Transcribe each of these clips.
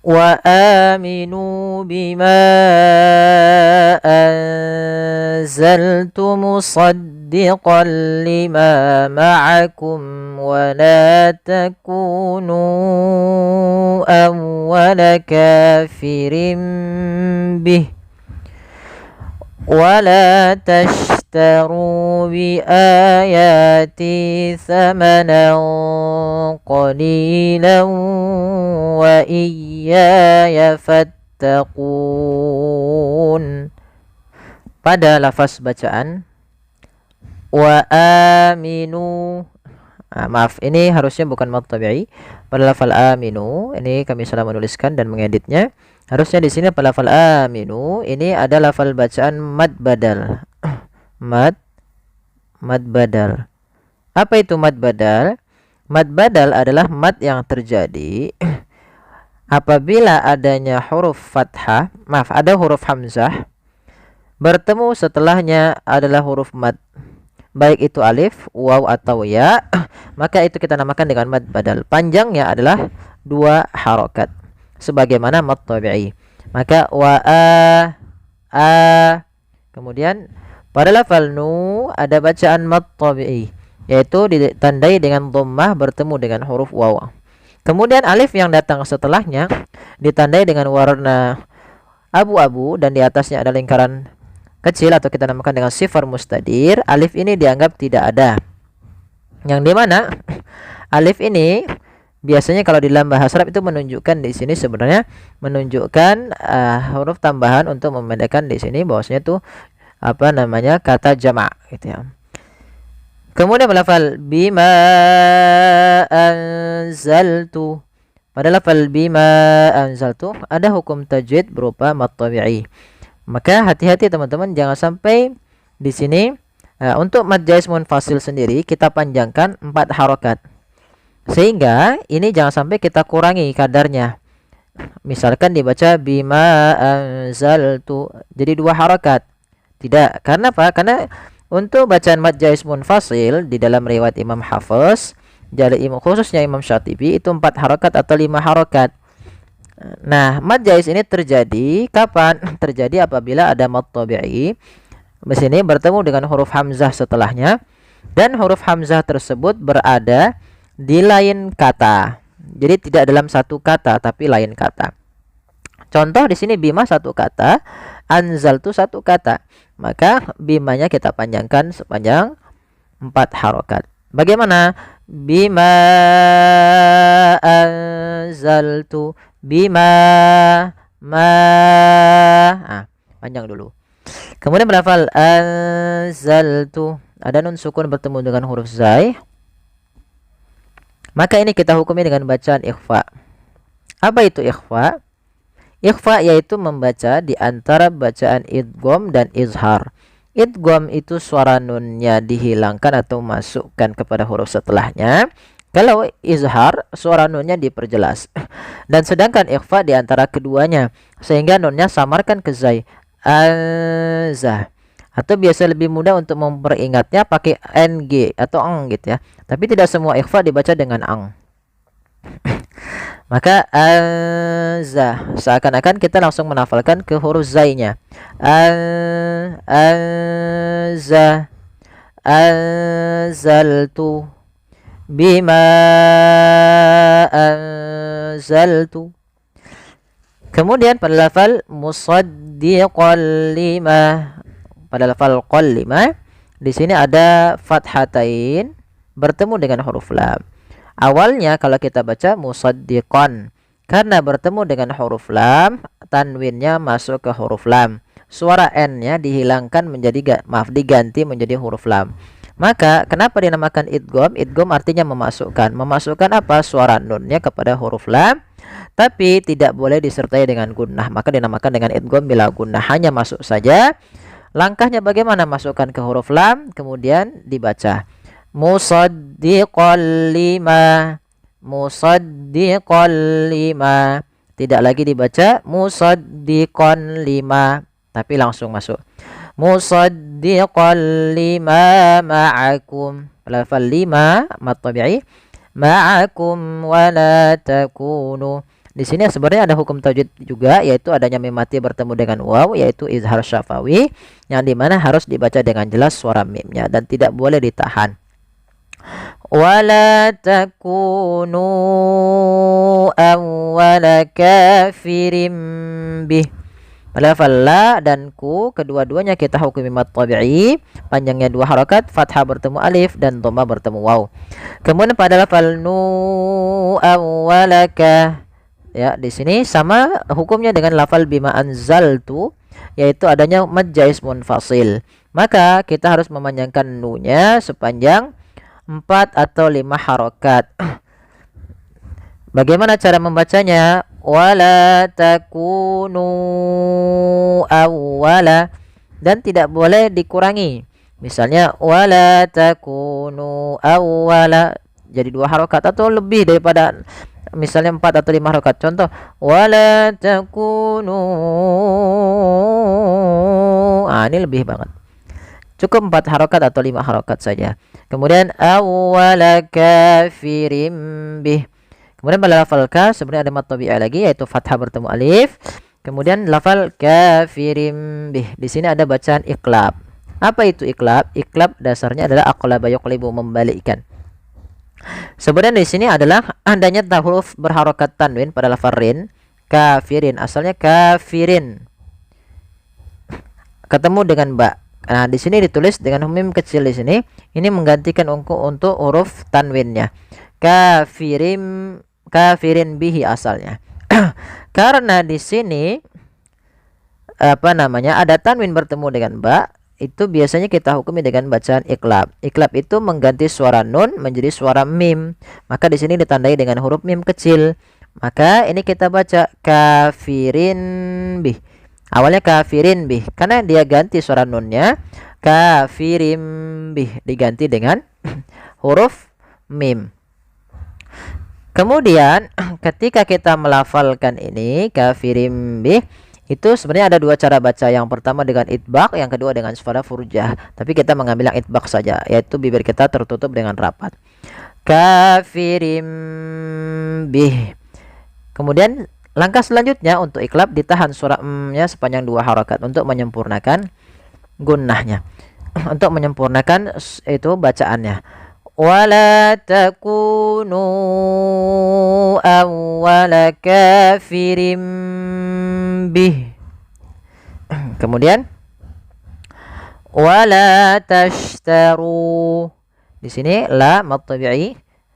وآمنوا بما أنزلت مصدقا لما معكم ولا تكونوا أول كافر به ولا تشتروا بآياتي ثمنا قليلا وإياي فاتقون. Pada lafaz bacaan wa aminu, maaf, ini harusnya bukan mad tabi'i. Pada lafal aminu ini kami salah menuliskan dan mengeditnya. Harusnya di sini pada lafal aminu ini ada lafal bacaan mad badal. mad badal. Apa itu mad badal? Mad badal adalah mad yang terjadi apabila adanya huruf fathah, maaf, ada huruf hamzah bertemu setelahnya adalah huruf mad, baik itu alif, waw atau ya, maka itu kita namakan dengan mad badal. Panjangnya adalah 2 harokat sebagaimana mad tabi'i. Maka wa a, kemudian pada lafal nu ada bacaan mad tabi'i, yaitu ditandai dengan dhammah bertemu dengan huruf waw. Kemudian alif yang datang setelahnya ditandai dengan warna abu-abu dan di atasnya ada lingkaran kecil atau kita namakan dengan sifar mustadir. Alif ini dianggap tidak ada, yang dimana alif ini biasanya kalau di dalam bahasa Arab itu menunjukkan di sini sebenarnya menunjukkan huruf tambahan untuk membedakan di sini bahwasanya itu apa namanya kata jamak gitu ya. Kemudian lafal bima anzaltu, pada lafal bima anzaltu ada hukum tajwid berupa mad tabi'i. Maka hati-hati teman-teman, jangan sampai di sini untuk mad jaiz munfasil sendiri kita panjangkan 4 harokat, sehingga ini jangan sampai kita kurangi kadarnya. Misalkan dibaca bima anzaltu jadi 2 harokat. Tidak, karena apa? Karena untuk bacaan mad jaiz munfasil di dalam riwayat Imam Hafiz, khususnya Imam Syatibi itu 4 harokat atau 5 harokat. Nah, mad jaiz ini terjadi kapan? Terjadi apabila ada mad tabi'i di sini bertemu dengan huruf hamzah setelahnya dan huruf hamzah tersebut berada di lain kata. Jadi tidak dalam satu kata tapi lain kata. Contoh di sini bima satu kata, anzal itu satu kata. Maka bimanya kita panjangkan sepanjang 4 harokat. Bagaimana? Bima anzaltu, bima panjang dulu. Kemudian berlafal anzaltu, ada nun sukun bertemu dengan huruf zai, maka ini kita hukumi dengan bacaan ikhfa. Apa itu ikhfa? Ikhfa yaitu membaca di antara bacaan idgham dan izhar. Idgham itu suara nunnya dihilangkan atau masukkan kepada huruf setelahnya. Kalau izhar, suara nunnya diperjelas. Dan sedangkan ikhfa di antara keduanya, sehingga nunnya samarkan ke zai. Azah. Atau biasa lebih mudah untuk memperingatnya pakai ng atau ang gitu ya. Tapi tidak semua ikhfa dibaca dengan ang. Maka azah, seakan-akan kita langsung menafalkan ke huruf zainya. Azah, anzaltu, bima anzaltu. Kemudian pada lafal musaddiqan lima, pada lafal qal lima, di sini ada fathatain bertemu dengan huruf lam. Awalnya kalau kita baca musaddiqan, karena bertemu dengan huruf lam, tanwinnya masuk ke huruf lam. Suara n-nya dihilangkan menjadi diganti menjadi huruf lam. Maka kenapa dinamakan idgham? Idgham artinya memasukkan. Memasukkan apa? Suara nunnya kepada huruf lam, tapi tidak boleh disertai dengan gunnah. Maka dinamakan dengan idgham bila gunnah, hanya masuk saja. Langkahnya bagaimana? Masukkan ke huruf lam, kemudian dibaca musaddiqan lima, musaddiqan lima. Tidak lagi dibaca musaddiqan lima, tapi langsung masuk musaddiqan lima ma'akum. Lafal lima mad tabi'i, ma'akum wa la takunu. Di sini sebenarnya ada hukum tajwid juga, yaitu adanya mim mati bertemu dengan waw, yaitu izhar syafawi, yang dimana harus dibaca dengan jelas suara mimnya dan tidak boleh ditahan. Wala takunu awwala kafirim bih. Pada lafal la dan ku, kedua-duanya kita hukumi mad tabi'i, panjangnya 2 harakat, fathah bertemu alif dan dhamma bertemu waw. Kemudian pada lafal nu awwalaka, ya di sini sama hukumnya dengan lafal bima anzaltu, yaitu adanya mad jaiz munfasil. Maka kita harus memanjangkan nu-nya sepanjang 4 atau 5 harakat. Bagaimana cara membacanya? Wala takunu awwala, dan tidak boleh dikurangi. Misalnya wala takunu awwala jadi 2 harakat atau lebih daripada, misalnya 4 atau 5 harakat. Contoh, wala takunu. Ini lebih banget. Cukup 4 harakat atau 5 harakat saja. Kemudian awwala kafirim bih. Kemudian pada lafal ka sebenarnya ada mad tabi'i lagi, yaitu fathah bertemu alif. Kemudian lafal kafirim bih. Di sini ada bacaan iqlab. Apa itu iqlab? Iqlab dasarnya adalah aqlaba yuqlibu, membalikkan. Sebenarnya di sini adalah adanya huruf berharokat tanwin pada lafal rin, kafirin. Asalnya kafirin. Ketemu dengan ba. Nah, di sini ditulis dengan mim kecil di sini. Ini menggantikan untuk huruf tanwinnya. Kafirin bihi asalnya. Karena di sini ada tanwin bertemu dengan ba, itu biasanya kita hukumi dengan bacaan iqlab. Iqlab itu mengganti suara nun menjadi suara mim. Maka di sini ditandai dengan huruf mim kecil. Maka ini kita baca kafirin bih. Awalnya kafirin bih karena dia ganti suara nunnya, kafirim bih diganti dengan huruf mim. Kemudian ketika kita melafalkan ini kafirim bih, itu sebenarnya ada 2 cara baca. Yang pertama dengan itbaq, yang kedua dengan suara furjah. Tapi kita mengambil yang itbaq saja, yaitu bibir kita tertutup dengan rapat. Kafirim bih. Kemudian langkah selanjutnya untuk iqlab, ditahan suara nya sepanjang 2 harakat untuk menyempurnakan gunnahnya. Untuk menyempurnakan itu bacaannya. Wala takunu awwala kafirim bih. Kemudian wala tashtaru. Di sini la mad tabi'i.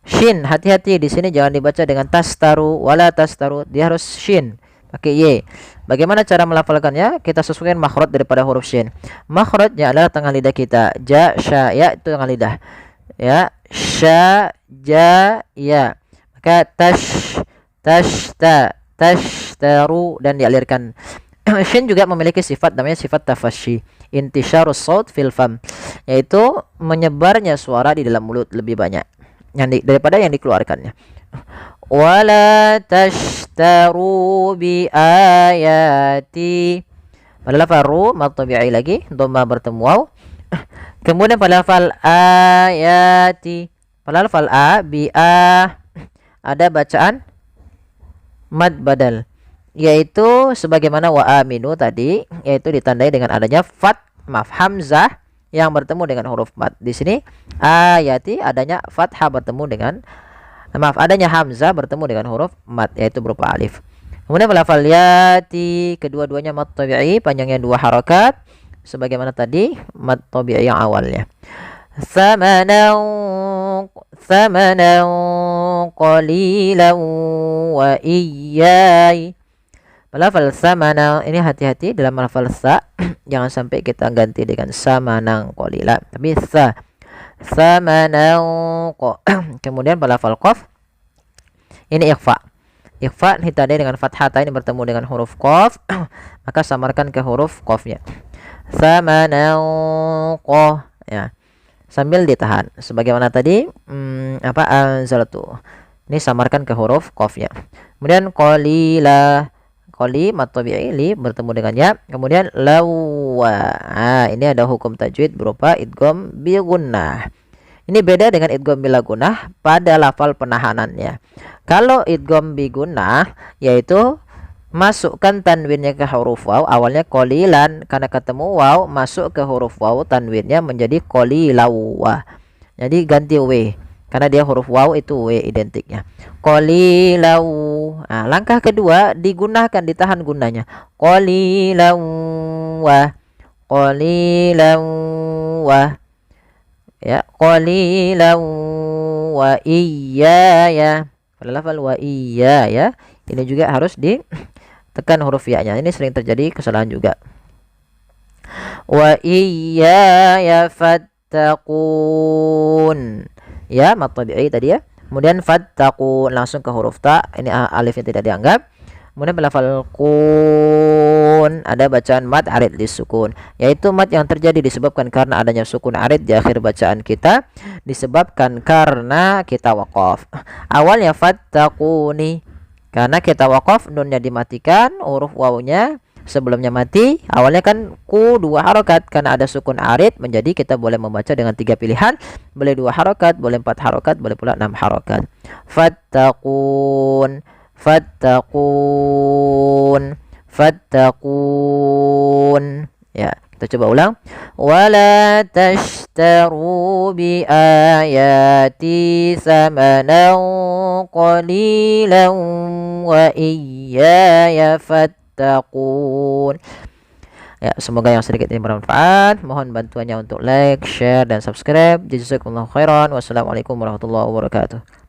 Shin, hati-hati di sini jangan dibaca dengan tastaru, wala tastaru, dia harus shin pakai y. Bagaimana cara melafalkannya? Kita sesuaikan makhraj daripada huruf shin. Makhrajnya adalah tengah lidah kita. Ja, sya, ya itu tengah lidah. Ya, sya, ja, ya. Maka tashtaru dan dialirkan. Shin juga memiliki sifat namanya sifat tafashi, intisyarus saut fil fam, yaitu menyebarnya suara di dalam mulut lebih banyak daripada yang dikeluarkannya. Wala tashtaru bi ayati. Pada lafal ru mad tabi'i lagi, dhamma bertemu waw. Kemudian pada lafal ayati, pada lafal a bi a ada bacaan mad badal, yaitu sebagaimana wa aminu tadi, yaitu ditandai dengan adanya hamzah yang bertemu dengan huruf mad. Di sini ayati adanya fathah bertemu dengan adanya hamzah bertemu dengan huruf mad, yaitu berupa alif. Kemudian lafal yati, kedua-duanya mad tabi'i, panjangnya 2 harakat sebagaimana tadi mad tabi'i yang awalnya. Thamanan qalilan wa iyyai. Lafal samana ini hati-hati dalam lafal sa, jangan sampai kita ganti dengan samanang qalila, tapi sa. Samanang kemudian pada lafal qaf ini ikhfa. Ikhfa ditandai dengan fathah ini bertemu dengan huruf qaf, maka samarkan ke huruf qafnya. Samanang qaf, ya. Sambil ditahan sebagaimana tadi anzaltu. Ini samarkan ke huruf qafnya. Kemudian qalila, qali mad tabi'i li bertemu dengan ya. Kemudian lawa. Ini ada hukum tajwid berupa idgham bi gunnah. Ini beda dengan idgham bila gunnah pada lafal penahanannya. Kalau idgham bi gunnah yaitu masukkan tanwinnya ke huruf waw, awalnya qalilan, karena ketemu waw masuk ke huruf waw, tanwinnya menjadi qalilaw. Jadi ganti w, karena dia huruf waw itu w identiknya. Qalilaw. Nah, langkah kedua digunakan, ditahan gunanya. Qalilaw wa. Qalilaw wa. Ya, qalilaw wa iyaya. Pada lafal wa iyaya ini juga harus ditekan huruf ya-nya. Ini sering terjadi kesalahan juga. Wa iyaya fattaqun. Ya, mad tabi'i tadi ya. Kemudian fattaqun langsung ke huruf ta. Ini alifnya tidak dianggap. Kemudian lafal kun ada bacaan mad arid disukun, yaitu mad yang terjadi disebabkan karena adanya sukun arid di akhir bacaan kita, disebabkan karena kita waqaf. Awalnya fattaquni, karena kita waqaf nunnya dimatikan, huruf wawnya sebelumnya mati. Awalnya kan ku 2 harokat, karena ada sukun arid menjadi kita boleh membaca dengan 3 pilihan, boleh 2 harokat, boleh 4 harokat, boleh pula 6 harokat. Fattaqun, fattaqun, fattaqun. Ya, kita coba ulang. Wala tashtaru bi ayati samanan qalilan wa iyaya fattaqun. Ya, semoga yang sedikit ini bermanfaat. Mohon bantuannya untuk like, share, dan subscribe. Jazakumullahu khairan. Wassalamualaikum warahmatullahi wabarakatuh.